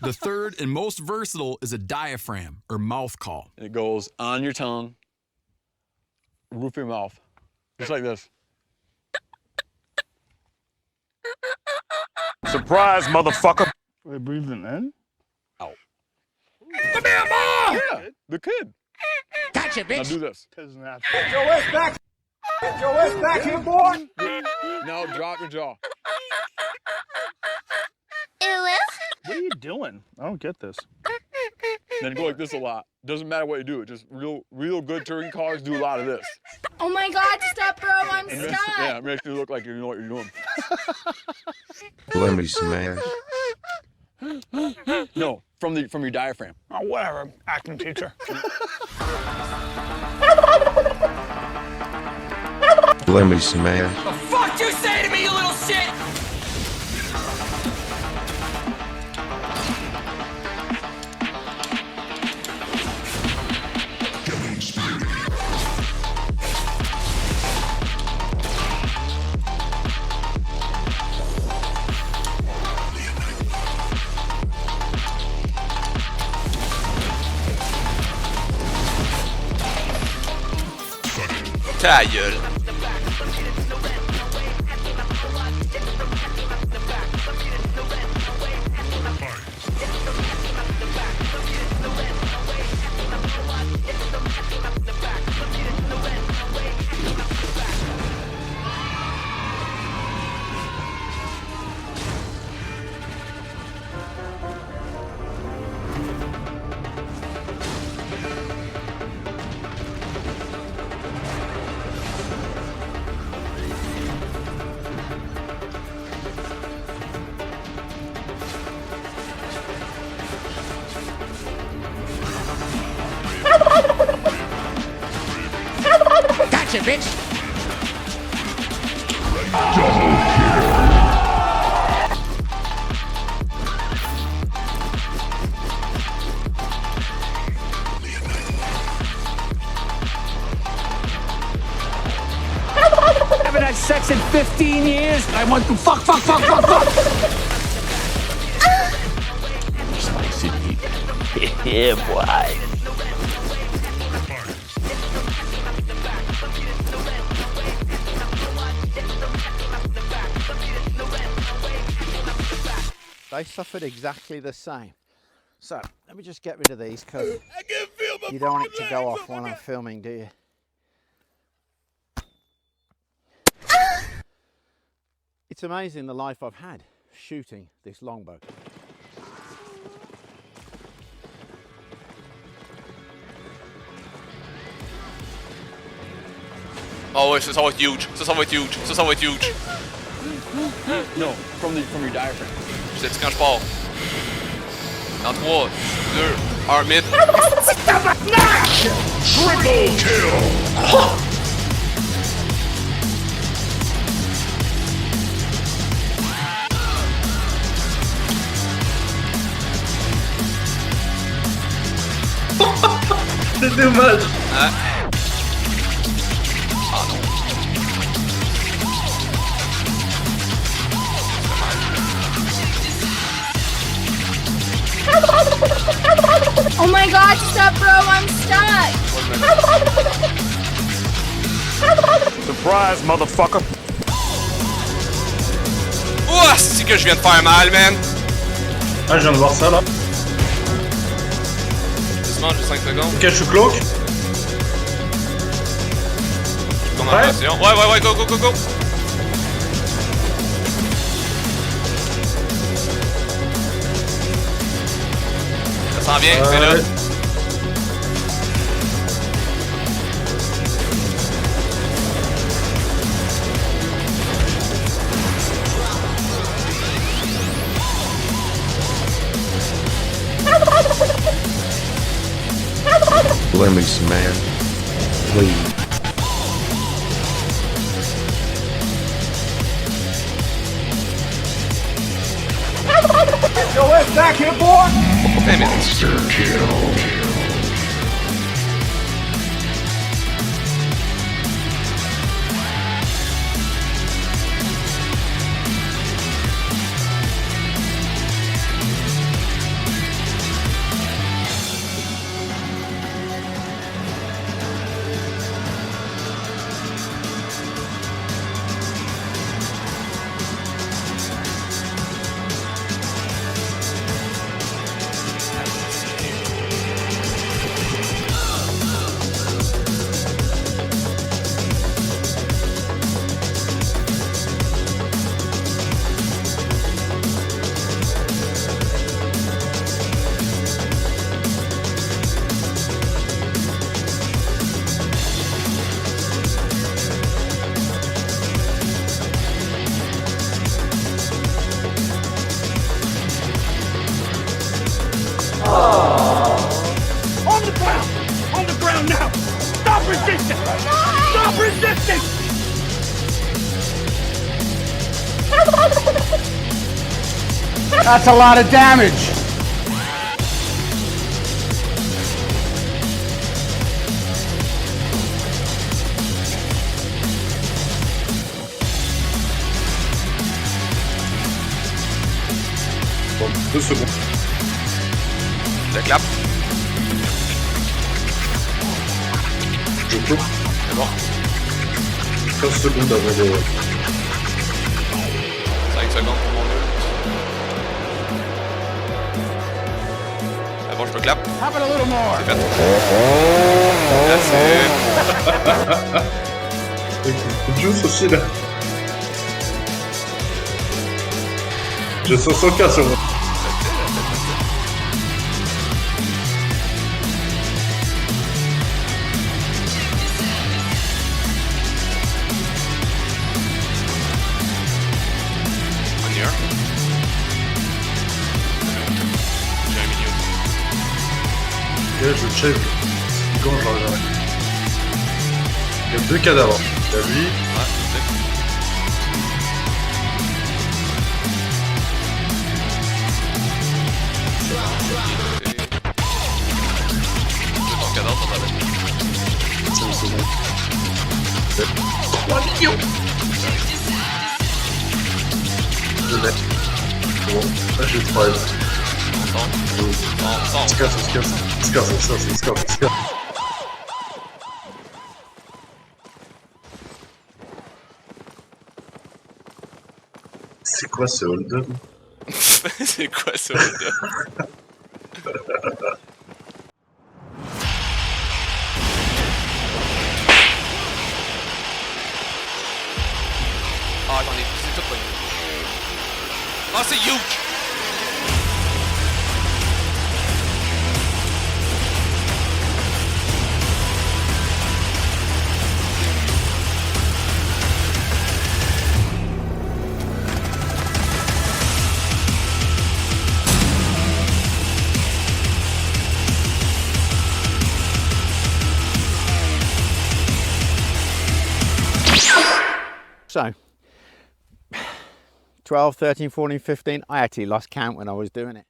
The third and most versatile is a diaphragm, or mouth call. And it goes on your tongue, roof of your mouth, just like this. Surprise, motherfucker. Are they breathing in? Out. Come here, boy! Yeah, the kid. Gotcha, bitch. Now do this. Because natural. Get your ass back. Get your ass back here, boy. Now drop your jaw. What are you doing? I don't get this. Then go like this a lot. Doesn't matter what you do. Just real good touring cars do a lot of this. Oh my God, stop, bro, I'm stuck. Yeah, it makes you look like you know what you're doing. Let me smash. No, from your diaphragm. Oh, whatever, acting teacher. Let me smash. The fuck you say to me, you little shit? Ta gueule. Gotcha, bitch. Haven't had sex in 15 years. I want to fuck. Spicy meat. Yeah, boy. They suffered exactly the same. So, let me just get rid of these because you don't want it to go off while I'm filming, do you? It's amazing the life I've had shooting this longbow. Oh ouais, ça va être huge. Ça va être huge. Ça va être huge. No, from your diaphragm. Je sais quand je pars. Dans 3, 2, 1, mid. Triple kill. C'est dommage. Ah non. Oh my God, stop, bro, I'm stuck. Surprise, motherfucker. Ouah, c'est que je viens de faire mal, man. Ah, je viens de voir ça là. Doucement, j'ai 5 secondes. Ok, je suis cloak. Concentration. Ouais, go. Ça sent bien, c'est là. Let me smash. Please. Get your ass back here, boy. Damn it. Monster kill. That's a lot of damage. Bon, 2 secondes. La clap. Je coupe. C'est bon. 15 secondes avant de... 5 secondes pour mon ult. C'est bon, je peux clap. Have it a little more. C'est fait. That's it. Coup de juice aussi là. J'ai 500K sur moi. On y est. J'ai un milieu. Ok, je check. Quand je reviendrai. Il y a 2 cadavres. Il y a lui. Ouais, je sais. Ton cadavre, ça va. C'est une seconde. Je l'ai. C'est bon. Là j'ai 3 L. On Se casse, se casse. Se casse, se casse, se casse, se casse. C'est quoi ce hold-up? C'est quoi ce hold-up? Ah, attendez, c'est tout pogné. Ah, c'est you! So, 12, 13, 14, 15, I actually lost count when I was doing it.